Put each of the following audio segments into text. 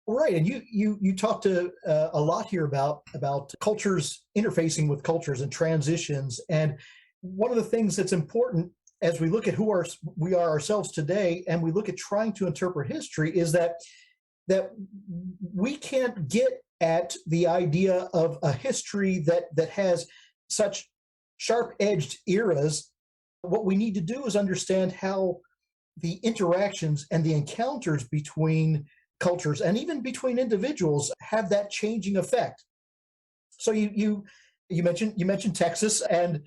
Right, and you talked a lot here about cultures interfacing with cultures and transitions, and one of the things that's important as we look at we are ourselves today, and we look at trying to interpret history, is that we can't get at the idea of a history that has such sharp edged eras. What we need to do is understand how the interactions and the encounters between cultures and even between individuals have that changing effect. So you mentioned Texas, and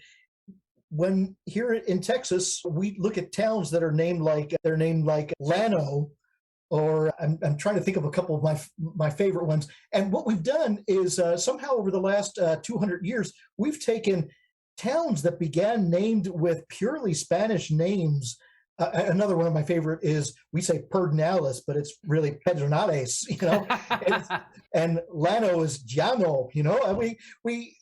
when here in Texas we look at towns that are named like they're named like Llano, or I'm trying to think of a couple of my favorite ones. And what we've done is somehow over the last 200 years, we've taken towns that began named with purely Spanish names. Another one of my favorite is we say Pedernales, but it's really Pedernales, and, and Llano is Llano, and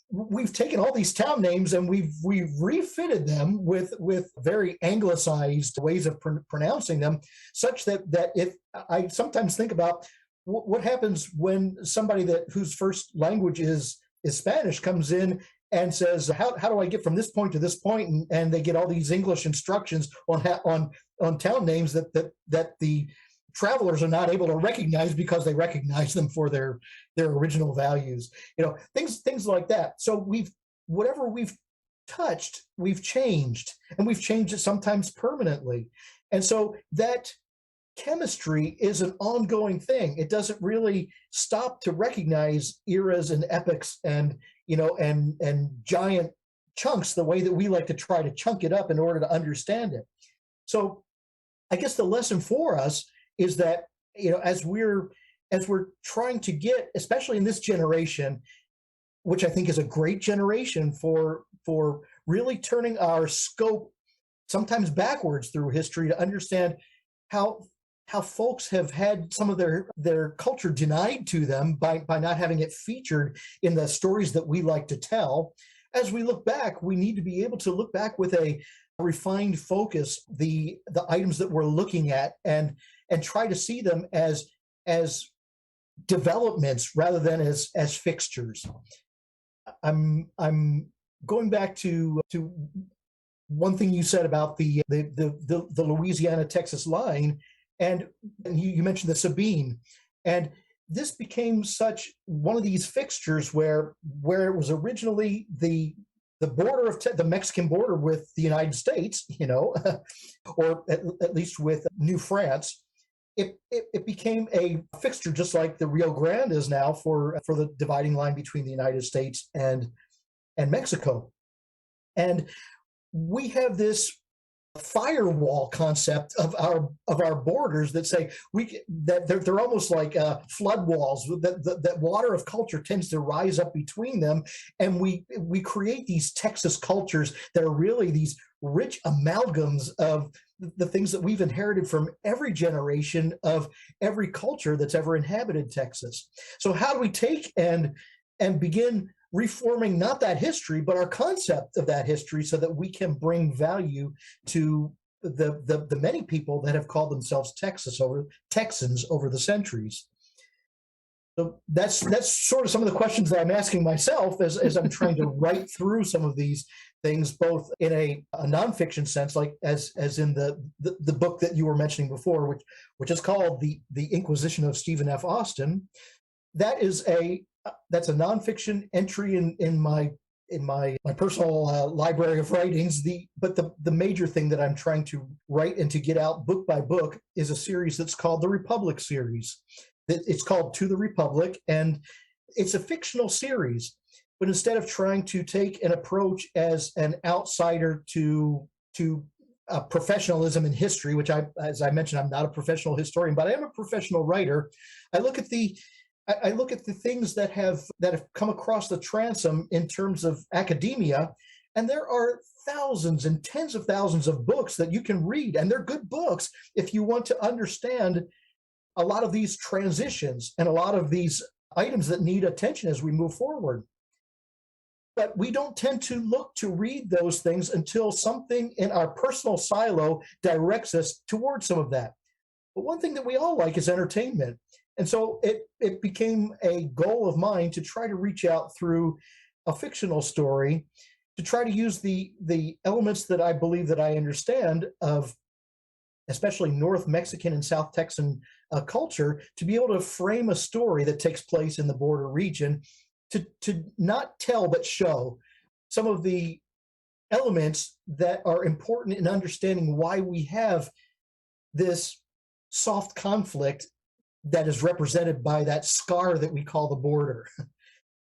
we've taken all these town names and we've refitted them with very anglicized ways of pronouncing them, such that if I sometimes think about what happens when somebody whose first language is Spanish comes in and says, how do I get from this point to this point? And they get all these English instructions on town names that the travelers are not able to recognize because they recognize them for their original values. Things like that. So whatever we've touched, we've changed, and we've changed it sometimes permanently. And so that chemistry is an ongoing thing. It doesn't really stop to recognize eras and epochs and giant chunks the way that we like to try to chunk it up in order to understand it. So I guess the lesson for us is that, as we're trying to get, especially in this generation, which I think is a great generation for really turning our scope sometimes backwards through history to understand how folks have had some of their culture denied to them by not having it featured in the stories that we like to tell. As we look back, we need to be able to look back with a refined focus, the items that we're looking at, and try to see them as developments rather than as fixtures. I'm going back to one thing you said about the Louisiana Texas line, and you mentioned the Sabine, and this became such one of these fixtures where it was originally the border of the Mexican border with the United States, or at least with New France. It became a fixture just like the Rio Grande is now for the dividing line between the United States and Mexico. And we have this firewall concept of our borders that say that they're almost like flood walls, that water of culture tends to rise up between them, and we create these Texas cultures that are really these rich amalgams of the things that we've inherited from every generation of every culture that's ever inhabited Texas. So how do we take and begin reforming not that history, but our concept of that history, so that we can bring value to the many people that have called themselves Texans over the centuries? So that's sort of some of the questions that I'm asking myself as I'm trying to write through some of these things, both in a nonfiction sense, like as in the book that you were mentioning before, which is called the Inquisition of Stephen F. Austin. That's a nonfiction entry in my personal library of writings. But the major thing that I'm trying to write and to get out book by book is a series that's called the Republic series. It's called To the Republic, and it's a fictional series. But instead of trying to take an approach as an outsider to professionalism in history, which as I mentioned, I'm not a professional historian, but I am a professional writer. I look at the things that have come across the transom in terms of academia, and there are thousands and tens of thousands of books that you can read, and they're good books if you want to understand a lot of these transitions and a lot of these items that need attention as we move forward. But we don't tend to look to read those things until something in our personal silo directs us towards some of that. But one thing that we all like is entertainment. And so it became a goal of mine to try to reach out through a fictional story to try to use the elements that I believe that I understand of especially North Mexican and South Texan culture to be able to frame a story that takes place in the border region to not tell but show some of the elements that are important in understanding why we have this soft conflict that is represented by that scar that we call the border.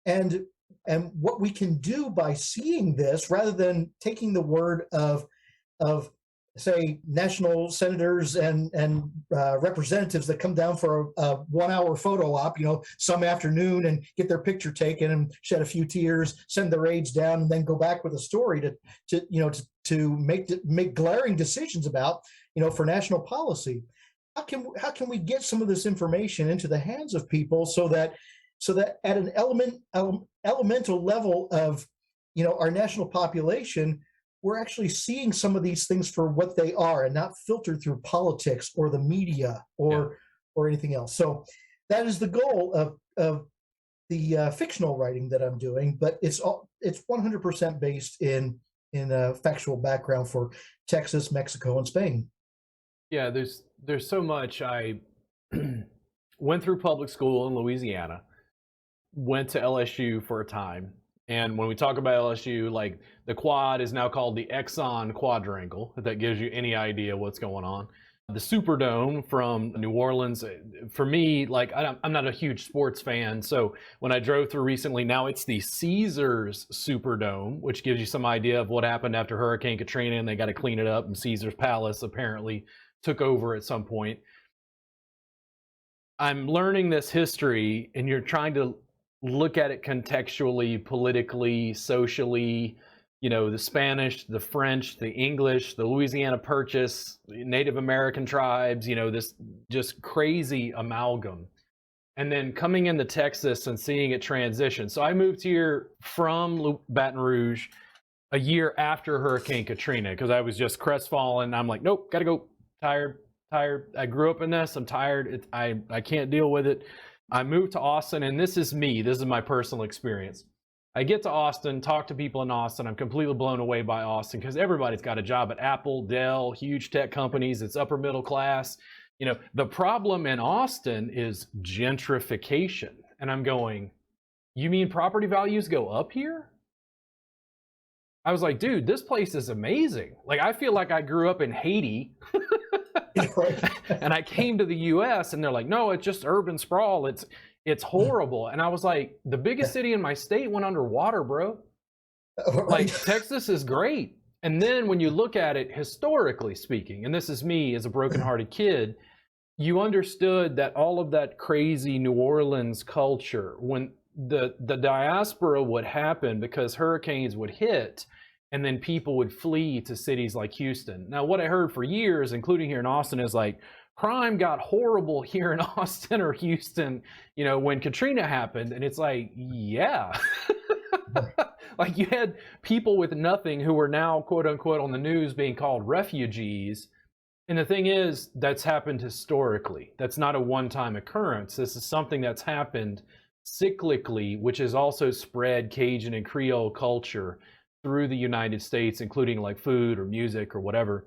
and and what we can do by seeing this rather than taking the word of say national senators and representatives that come down for a 1 hour photo op, some afternoon and get their picture taken and shed a few tears, send their aides down, and then go back with a story to make glaring decisions about, for national policy. How can we get some of this information into the hands of people so that at an elemental level of our national population, we're actually seeing some of these things for what they are and not filtered through politics or the media or anything else. So that is the goal of the fictional writing that I'm doing, but it's 100% based in a factual background for Texas, Mexico, and Spain. Yeah, there's so much. I went through public school in Louisiana, went to LSU for a time. And when we talk about LSU, like the quad is now called the Exxon Quadrangle, if that gives you any idea what's going on. The Superdome from New Orleans, for me, like I'm not a huge sports fan. So when I drove through recently, now it's the Caesars Superdome, which gives you some idea of what happened after Hurricane Katrina and they got to clean it up. And Caesar's Palace apparently took over at some point. I'm learning this history and you're trying to look at it contextually, politically, socially, the Spanish, the French, the English, the Louisiana Purchase, Native American tribes, this just crazy amalgam. And then coming into Texas and seeing it transition. So I moved here from Baton Rouge a year after Hurricane Katrina because I was just crestfallen. I'm like, nope, gotta go. Tired. I grew up in this. I'm tired. I can't deal with it. I moved to Austin, and this is me. This is my personal experience. I get to Austin, talk to people in Austin. I'm completely blown away by Austin because everybody's got a job at Apple, Dell, huge tech companies. It's upper middle class. The problem in Austin is gentrification. And I'm going, you mean property values go up here? I was like, dude, this place is amazing. Like, I feel like I grew up in Haiti. And I came to the US and they're like, no, it's just urban sprawl. It's horrible. And I was like, the biggest city in my state went underwater, bro. Like, Texas is great. And then when you look at it historically speaking, and this is me as a brokenhearted kid, you understood that all of that crazy New Orleans culture, when the diaspora would happen because hurricanes would hit, and then people would flee to cities like Houston. Now, what I heard for years, including here in Austin, is like crime got horrible here in Austin or Houston, when Katrina happened. And it's like, yeah. Like you had people with nothing who were now, quote unquote, on the news being called refugees. And the thing is, that's happened historically. That's not a one-time occurrence. This is something that's happened cyclically, which has also spread Cajun and Creole culture through the United States, including like food or music or whatever.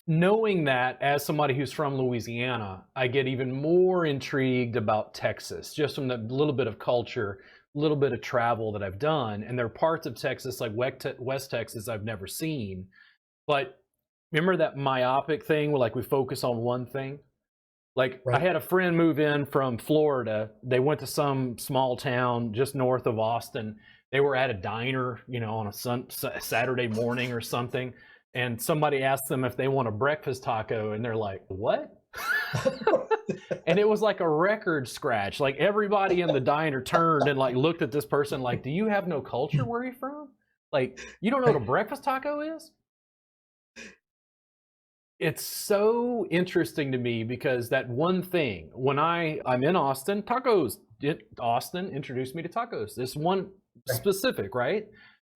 Knowing that as somebody who's from Louisiana, I get even more intrigued about Texas, just from the little bit of culture, little bit of travel that I've done. And there are parts of Texas, like West Texas, I've never seen. But remember that myopic thing where like we focus on one thing? Like I had a friend move in from Florida. They went to some small town just north of Austin. They were at a diner, on a Saturday morning or something, and somebody asked them if they want a breakfast taco, and they're like, what? And it was like a record scratch. Like everybody in the diner turned and like looked at this person like, do you have no culture where you're from? Like, you don't know what a breakfast taco is? It's so interesting to me because that one thing, when I'm in Austin, Austin introduced me to tacos. This one specific, right?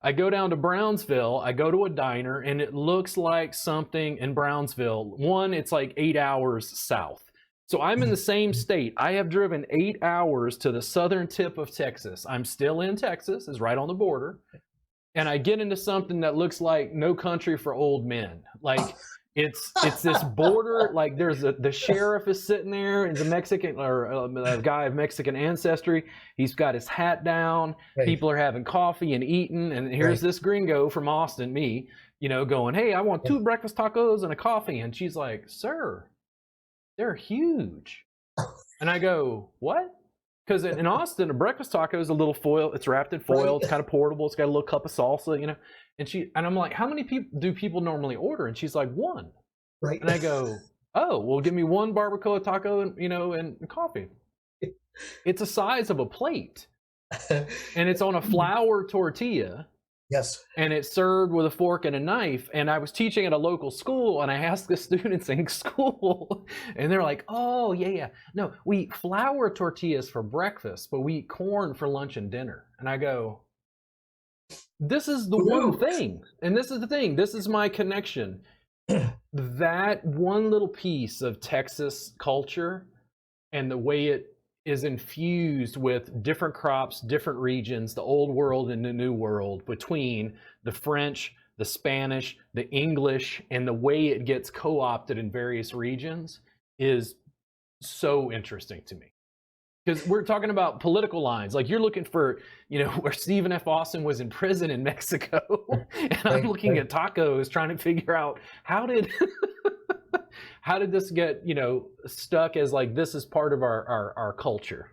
I go down to Brownsville, I go to a diner, and it looks like something in Brownsville. One, it's like 8 hours south. So I'm in the same state. I have driven 8 hours to the southern tip of Texas. I'm still in Texas, is right on the border. And I get into something that looks like No Country for Old Men. Like it's this border, like the sheriff is sitting there, is a Mexican or a guy of Mexican ancestry. He's got his hat down. Right. People are having coffee and eating. And here's this gringo from Austin, me, going, hey, I want 2 breakfast tacos and a coffee. And she's like, sir, they're huge. And I go, what? Because in Austin, a breakfast taco is a little foil. It's wrapped in foil. It's kind of portable. It's got a little cup of salsa, And I'm like, how many people do people normally order? And she's like, 1. Right. And I go, oh, well, give me 1 barbacoa taco and and coffee. It's the size of a plate, and it's on a flour tortilla. Yes. And it's served with a fork and a knife. And I was teaching at a local school, and I asked the students in school, and they're like, oh, yeah. No, we eat flour tortillas for breakfast, but we eat corn for lunch and dinner. And I go, this is the one thing. And this is the thing. This is my connection. That one little piece of Texas culture and the way it is infused with different crops, different regions, the old world and the new world, between the French, the Spanish, the English, and the way it gets co-opted in various regions is so interesting to me. Because we're talking about political lines. Like, you're looking for, where Stephen F. Austin was in prison in Mexico. And I'm looking at tacos trying to figure out how did how did this get, stuck as like, this is part of our culture.